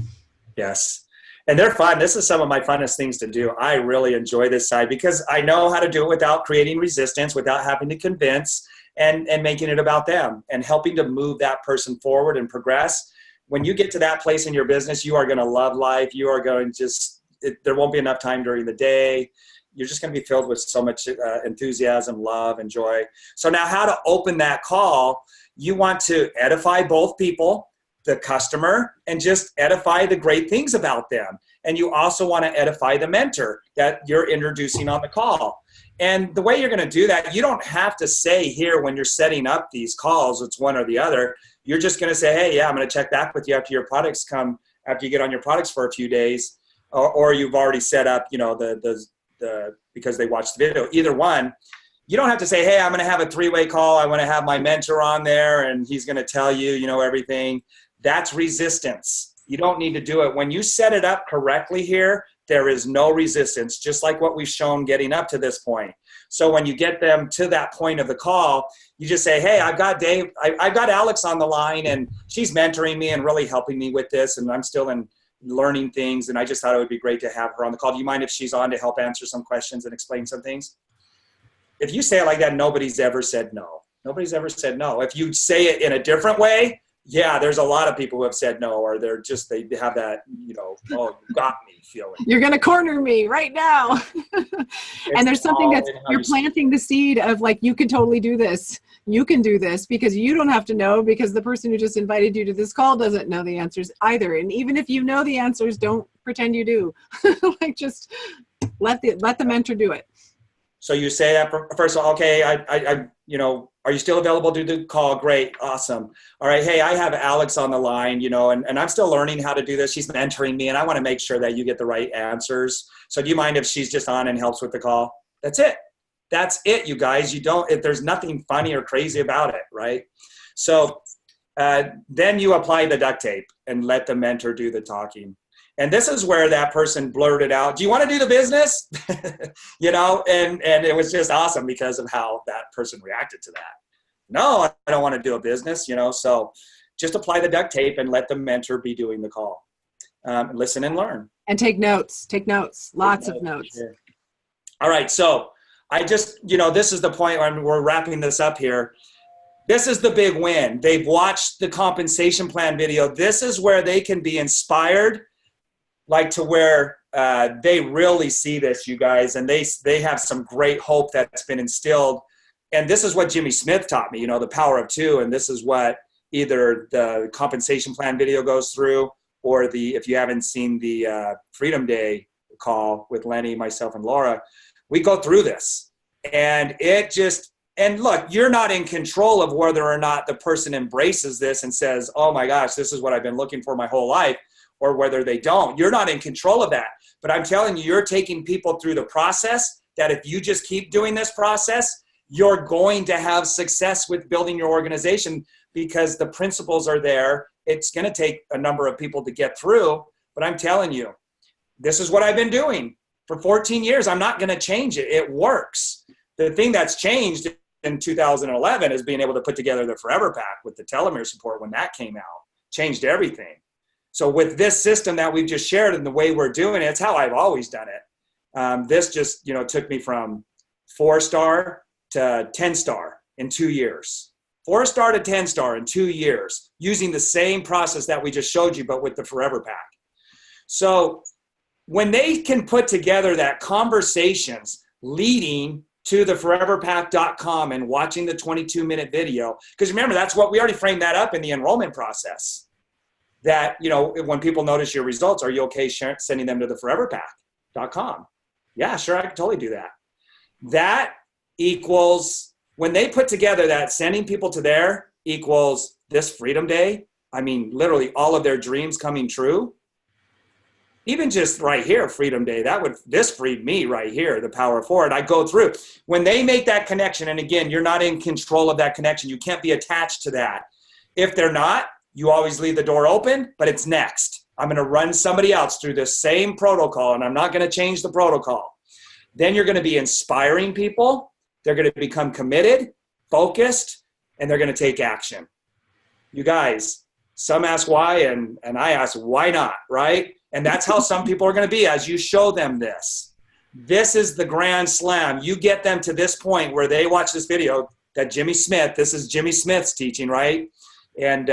Yes. And they're fun. This is some of my funnest things to do. I really enjoy this side because I know how to do it without creating resistance, without having to convince, and making it about them and helping to move that person forward and progress. When you get to that place in your business, you are going to love life. You are going to there won't be enough time during the day. You're just going to be filled with so much enthusiasm, love, and joy. So now how to open that call, you want to edify both people, the customer, and just edify the great things about them. And you also want to edify the mentor that you're introducing on the call. And the way you're going to do that, you don't have to say here when you're setting up these calls, it's one or the other. You're just going to say, hey, I'm going to check back with you after your products after you get on your products for a few days, or you've already set up, because they watched the video. Either one. You don't have to say, hey, I'm going to have a three-way call. I want to have my mentor on there and he's going to tell you, everything. That's resistance. You don't need to do it. When you set it up correctly here, there is no resistance, just like what we've shown getting up to this point. So when you get them to that point of the call, you just say, hey, I've got Alex on the line, and she's mentoring me and really helping me with this, and I'm still learning things, and I just thought it would be great to have her on the call. Do you mind if she's on to help answer some questions and explain some things? If you say it like that, nobody's ever said no. Nobody's ever said no. If you say it in a different way, yeah, there's a lot of people who have said no, or they have that, oh, got me feeling. You're going to corner me right now. And there's something that's, you're planting the seed of like, you can totally do this. You can do this, because you don't have to know, because the person who just invited you to this call doesn't know the answers either. And even if you know the answers, don't pretend you do. Like, just let the mentor do it. So you say that first of all, okay, are you still available to do the call? Great. Awesome. All right. Hey, I have Alex on the line, and I'm still learning how to do this. She's mentoring me, and I want to make sure that you get the right answers. So do you mind if she's just on and helps with the call? That's it. That's it, you guys. There's nothing funny or crazy about it, right? So then you apply the duct tape and let the mentor do the talking. And this is where that person blurted out, do you want to do the business? And it was just awesome because of how that person reacted to that. No, I don't want to do a business, so just apply the duct tape and let the mentor be doing the call. Listen and learn. And take notes, lots of notes. Sure. All right. So I just, this is the point when we're wrapping this up here. This is the big win. They've watched the compensation plan video. This is where they can be inspired, like to where they really see this, you guys, and they have some great hope that's been instilled. And this is what Jimmy Smith taught me, the power of two. And this is what either the compensation plan video goes through, or if you haven't seen the Freedom Day call with Lenny, myself, and Laura, we go through this. And and look, you're not in control of whether or not the person embraces this and says, oh my gosh, this is what I've been looking for my whole life, or whether they don't. You're not in control of that. But I'm telling you, you're taking people through the process that if you just keep doing this process, you're going to have success with building your organization because the principles are there. It's going to take a number of people to get through, but I'm telling you, this is what I've been doing for 14 years. I'm not going to change it. It works. The thing that's changed in 2011 is being able to put together the Forever Pack with the telomere support when that came out. Changed everything. So with this system that we've just shared and the way we're doing it, it's how I've always done it. This just, took me from 4-star to 10-star in 2 years. 4-star to 10-star in 2 years, using the same process that we just showed you, but with the Forever Pack. So when they can put together that conversations leading to the foreverpack.com and watching the 22-minute video, because remember, that's what we already framed that up in the enrollment process. That, when people notice your results, are you okay sending them to the foreverpack.com? Yeah, sure, I can totally do that. That equals, when they put together that sending people to there equals this Freedom Day, I mean, literally all of their dreams coming true. Even just right here, Freedom Day, this freed me right here, the power of four. And I go through. When they make that connection, and again, you're not in control of that connection. You can't be attached to that. If they're not, you always leave the door open, but it's next. I'm going to run somebody else through the same protocol, and I'm not going to change the protocol. Then you're going to be inspiring people. They're going to become committed, focused, and they're going to take action. You guys, some ask why, and I ask why not, right? And that's how some people are going to be as you show them this. This is the grand slam. You get them to this point where they watch this video that this is Jimmy Smith's teaching, right? And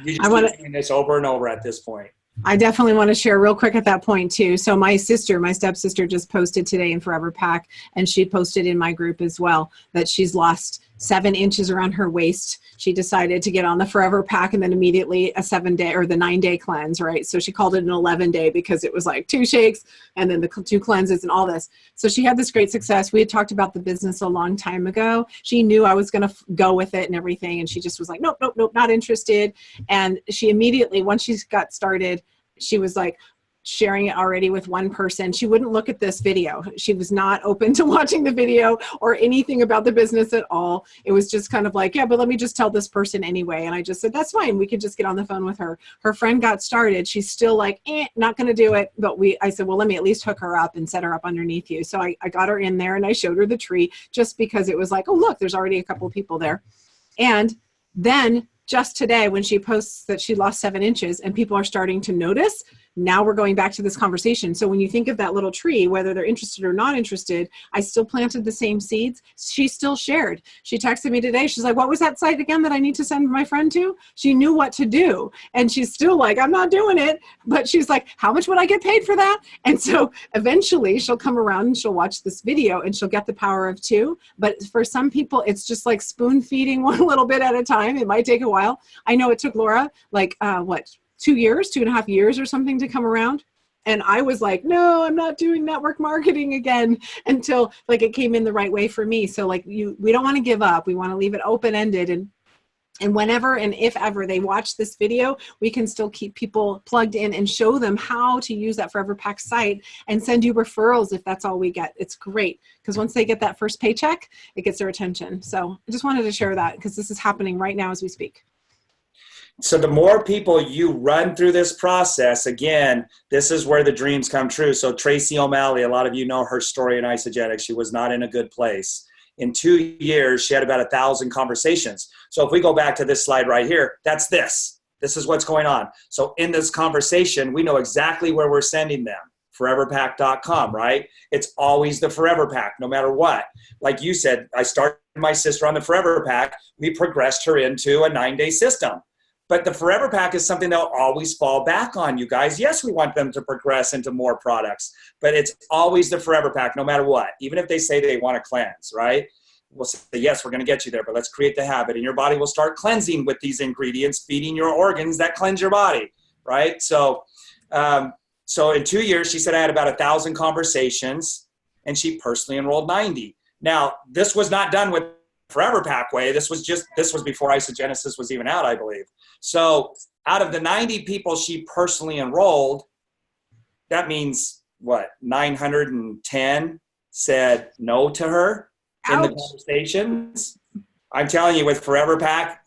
you just keep doing this over and over at this point. I definitely want to share real quick at that point too. So my stepsister just posted today in Forever Pack, and she posted in my group as well that she's lost 7 inches around her waist. She decided to get on the Forever Pack and then immediately a 7-day or the 9-day cleanse, right? So she called it an 11-day because it was like 2 shakes and then the 2 cleanses and all this. So she had this great success. We had talked about the business a long time ago. She knew I was going to go with it and everything. And she just was like, nope, not interested. And she immediately, once she got started, she was like sharing it already with one person. She wouldn't look at this video. She was not open to watching the video or anything about the business at all. It was just kind of like, yeah, but let me just tell this person anyway. And I just said, that's fine. We could just get on the phone with her. Her friend got started. She's still like, not going to do it. But I said, well, let me at least hook her up and set her up underneath you. So I got her in there and I showed her the tree just because it was like, oh, look, there's already a couple of people there. And then just today when she posts that she lost 7 inches and people are starting to notice, now we're going back to this conversation. So when you think of that little tree, whether they're interested or not interested, I still planted the same seeds. She still shared. She texted me today. She's like, what was that site again that I need to send my friend to? She knew what to do. And she's still like, I'm not doing it. But she's like, how much would I get paid for that? And so eventually she'll come around and she'll watch this video and she'll get the power of 2. But for some people, it's just like spoon feeding one little bit at a time. It might take a while. I know it took Laura like, 2.5 years or something to come around. And I was like, no, I'm not doing network marketing again until like it came in the right way for me. So like we don't want to give up. We want to leave it open-ended. And And whenever and if ever they watch this video, we can still keep people plugged in and show them how to use that Forever Pack site and send you referrals if that's all we get. It's great because once they get that first paycheck, it gets their attention. So I just wanted to share that because this is happening right now as we speak. So the more people you run through this process, again, this is where the dreams come true. So Tracy O'Malley, a lot of you know her story in Isogenics. She was not in a good place. In 2 years, she had about 1,000 conversations. So if we go back to this slide right here, that's this. This is what's going on. So in this conversation, we know exactly where we're sending them. foreverpack.com, right? It's always the Forever Pack, no matter what. Like you said, I started my sister on the Forever Pack. We progressed her into a 9-day system. But the Forever Pack is something they'll always fall back on, you guys. Yes, we want them to progress into more products, but it's always the Forever Pack, no matter what. Even if they say they want to cleanse, right? We'll say, yes, we're going to get you there, but let's create the habit. And your body will start cleansing with these ingredients, feeding your organs that cleanse your body, right? So in 2 years, she said I had about 1,000 conversations, and she personally enrolled 90. Now, this was not done with Forever Pack way. This was before Isogenesis was even out, I believe. So out of the 90 people she personally enrolled, that means what? 910 said no to her in the conversations. I'm telling you, with Forever Pack,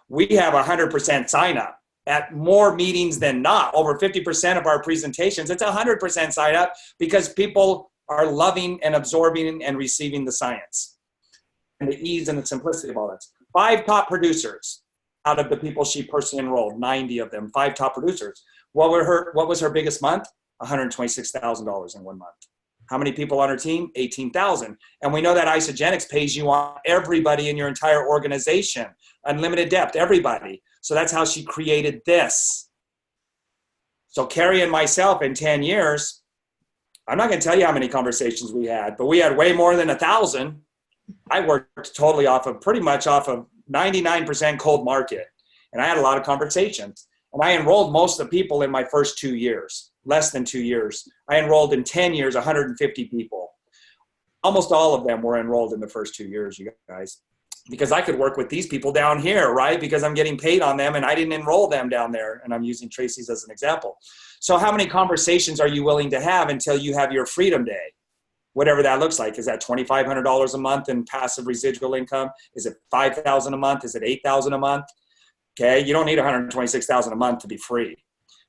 we have 100% sign up at more meetings than not. Over 50% of our presentations, it's 100% sign up because people are loving and absorbing and receiving the science and the ease and the simplicity of all that. 5 top producers out of the people she personally enrolled, 90 of them, 5 top producers. What was her biggest month? $126,000 in 1 month. How many people on her team? 18,000. And we know that Isogenics pays you on everybody in your entire organization, unlimited depth, everybody. So that's how she created this. So Carrie and myself in 10 years, I'm not going to tell you how many conversations we had, but we had way more than 1,000. I worked totally pretty much off of 99% cold market. And I had a lot of conversations. And I enrolled most of the people in my first 2 years, less than 2 years. I enrolled in 10 years, 150 people. Almost all of them were enrolled in the first 2 years, you guys, because I could work with these people down here, right? Because I'm getting paid on them and I didn't enroll them down there. And I'm using Tracy's as an example. So how many conversations are you willing to have until you have your freedom day? Whatever that looks like. Is that $2,500 a month in passive residual income? Is it $5,000 a month? Is it $8,000 a month? Okay, you don't need $126,000 a month to be free.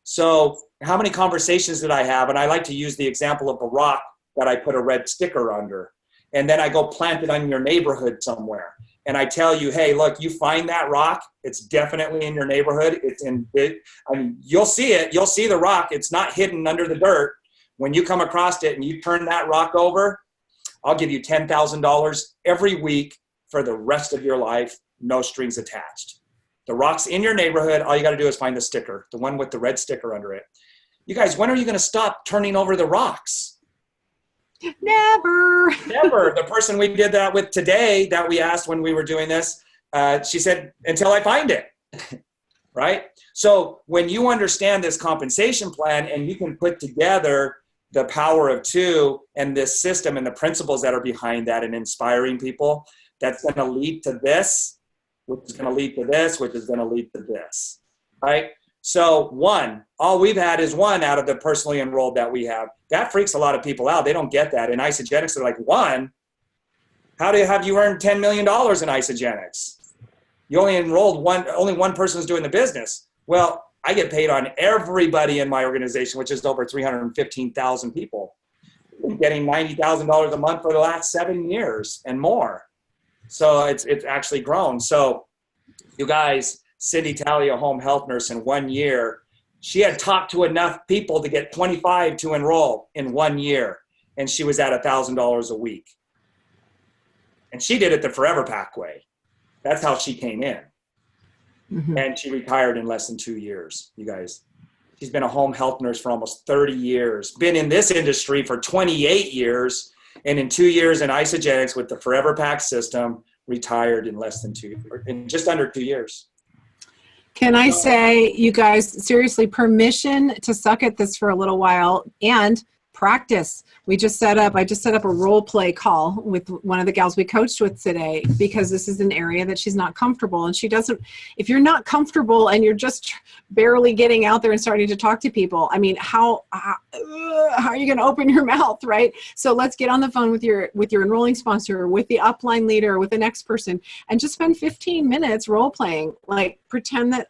So how many conversations did I have? And I like to use the example of a rock that I put a red sticker under. And then I go plant it on your neighborhood somewhere. And I tell you, hey, look, you find that rock. It's definitely in your neighborhood. It's in big, I mean, you'll see it. You'll see the rock. It's not hidden under the dirt. When you come across it and you turn that rock over, I'll give you $10,000 every week for the rest of your life, no strings attached. The rock's in your neighborhood. All you got to do is find the sticker, the one with the red sticker under it. You guys, when are you going to stop turning over the rocks? Never. Never. The person we did that with today that we asked when we were doing this, she said, until I find it. Right? So when you understand this compensation plan and you can put together the power of 2 and this system and the principles that are behind that and inspiring people, that's going to lead to this, which is going to lead to this, which is going to lead to this, right? So all we've had is 1 out of the personally enrolled that we have. That freaks a lot of people out. They don't get that. In Isogenics, they're like, 1? How have you earned $10 million in Isogenics? You only enrolled only one person is doing the business. Well, I get paid on everybody in my organization, which is over 315,000 people. I'm getting $90,000 a month for the last 7 years and more. So it's actually grown. So you guys, Cindy Talley, a home health nurse, in 1 year, she had talked to enough people to get 25 to enroll in 1 year. And she was at $1,000 a week. And she did it the Forever Pack way. That's how she came in. Mm-hmm. And she retired in less than 2 years, you guys. She's been a home health nurse for almost 30 years, been in this industry for 28 years, and in 2 years in Isogenics with the Forever Pack system, retired in in just under 2 years. Can I say, you guys, seriously, permission to suck at this for a little while and Practice. I just set up a role play call with one of the gals we coached with today, because this is an area that she's not comfortable. And if you're not comfortable and you're just barely getting out there and starting to talk to people, I mean, how are you going to open your mouth, right? So let's get on the phone with your enrolling sponsor, with the upline leader, with the next person, and just spend 15 minutes role playing. Like, pretend that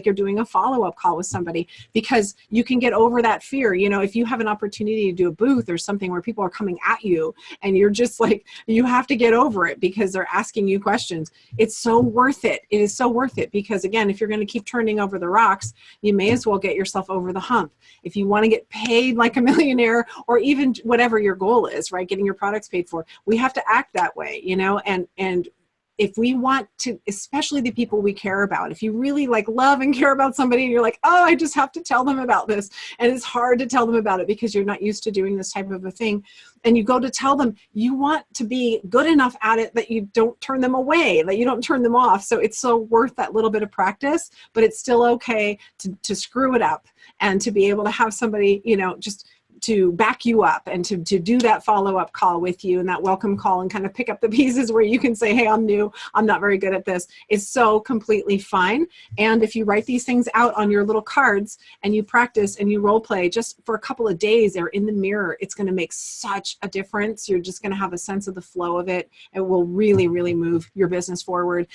you're doing a follow-up call with somebody, because you can get over that fear. If you have an opportunity to do a booth or something where people are coming at you and you're just like, you have to get over it because they're asking you questions. It's so worth it. It is so worth it, because again, if you're going to keep turning over the rocks, you may as well get yourself over the hump. If you want to get paid like a millionaire, or even whatever your goal is, right? Getting your products paid for, we have to act that way, and if we want to, especially the people we care about, if you really love and care about somebody and you're like, oh, I just have to tell them about this, and it's hard to tell them about it because you're not used to doing this type of a thing, and you go to tell them, you want to be good enough at it that you don't turn them away, that you don't turn them off. So it's so worth that little bit of practice, but it's still okay to screw it up, and to be able to have somebody, just to back you up, and to do that follow-up call with you, and that welcome call, and kind of pick up the pieces where you can say, hey, I'm new, I'm not very good at this, is so completely fine. And if you write these things out on your little cards and you practice and you role play just for a couple of days or in the mirror, it's going to make such a difference. You're just going to have a sense of the flow of it. It will really, really move your business forward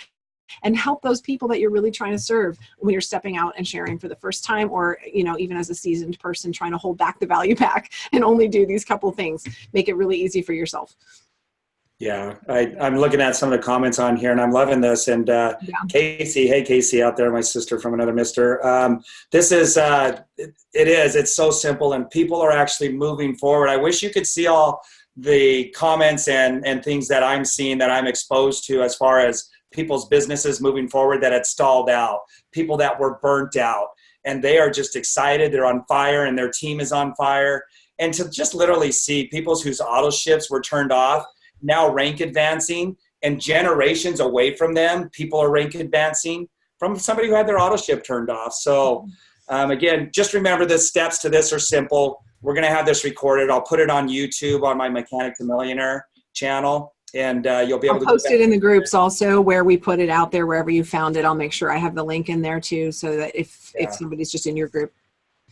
and help those people that you're really trying to serve when you're stepping out and sharing for the first time, or even as a seasoned person trying to hold back the value pack and only do these couple things. Make it really easy for yourself. Yeah, I'm looking at some of the comments on here, and I'm loving this. And Casey, hey Casey out there, my sister from another mister. This is it's so simple, and people are actually moving forward. I wish you could see all the comments and things that I'm seeing, that I'm exposed to, as far as people's businesses moving forward that had stalled out, people that were burnt out, and they are just excited, they're on fire, and their team is on fire. And to just literally see people whose auto ships were turned off now rank advancing, and generations away from them, people are rank advancing from somebody who had their auto ship turned off. So again, just remember, the steps to this are simple. We're going to have this recorded. I'll put it on YouTube on my Mechanic to Millionaire channel. And you'll be able to post it in the groups also, where we put it out there, wherever you found it. I'll make sure I have the link in there too, so that if somebody's just in your group.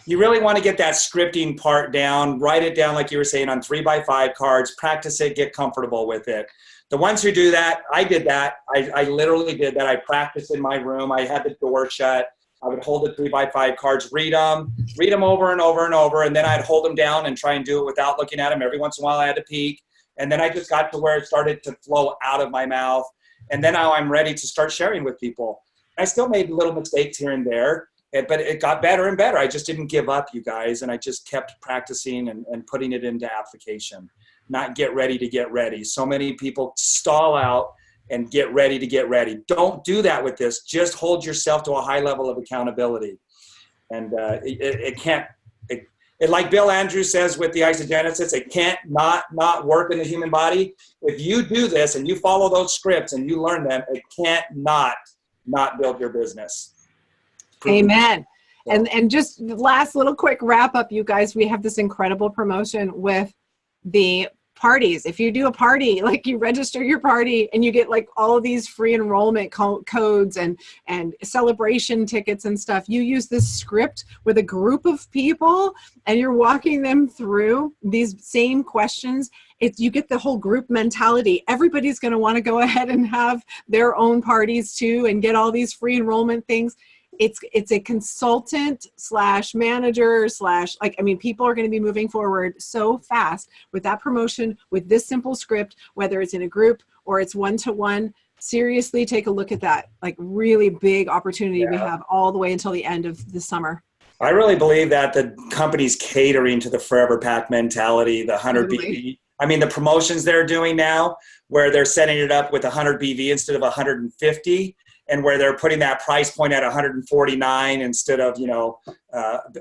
You really want to get that scripting part down. Write it down, like you were saying, on 3x5 cards. Practice it. Get comfortable with it. The ones who do that, I did that. I literally did that. I practiced in my room. I had the door shut. I would hold the 3x5 cards, read them over and over and over, and then I'd hold them down and try and do it without looking at them. Every once in a while I had to peek. And then I just got to where it started to flow out of my mouth. And then now I'm ready to start sharing with people. I still made little mistakes here and there, but it got better and better. I just didn't give up, you guys. And I just kept practicing and putting it into application, not get ready to get ready. So many people stall out and get ready to get ready. Don't do that with this. Just hold yourself to a high level of accountability. And it can't, like Bill Andrews says with the isogenesis, it can't not work in the human body. If you do this and you follow those scripts and you learn them, it can't not build your business. Amen. And just last little quick wrap up, you guys, we have this incredible promotion with the parties. If you do a party, you register your party and you get all of these free enrollment codes and celebration tickets and stuff. You use this script with a group of people and you're walking them through these same questions. You get the whole group mentality. Everybody's going to want to go ahead and have their own parties too and get all these free enrollment things. It's a consultant / manager / people are going to be moving forward so fast with that promotion, with this simple script, whether it's in a group or it's one-to-one. Seriously, take a look at that. Really big opportunity we have all the way until the end of the summer. I really believe that the company's catering to the forever pack mentality, the 100 BV. I mean, the promotions they're doing now, where they're setting it up with 100 BV instead of 150. And where they're putting that price point at 149 instead of,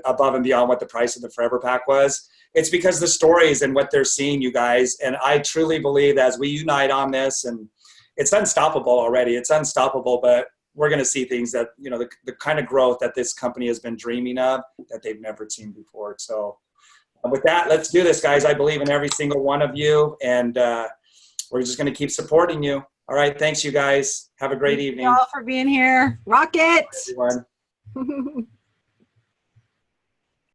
above and beyond what the price of the Forever Pack was. It's because the stories and what they're seeing, you guys. And I truly believe as we unite on this, and it's unstoppable already. It's unstoppable, but we're going to see things that, the kind of growth that this company has been dreaming of that they've never seen before. So With that, let's do this, guys. I believe in every single one of you, and we're just going to keep supporting you. All right. Thanks, you guys. Have a great evening. Thank you all for being here. Rock it. Bye, everyone.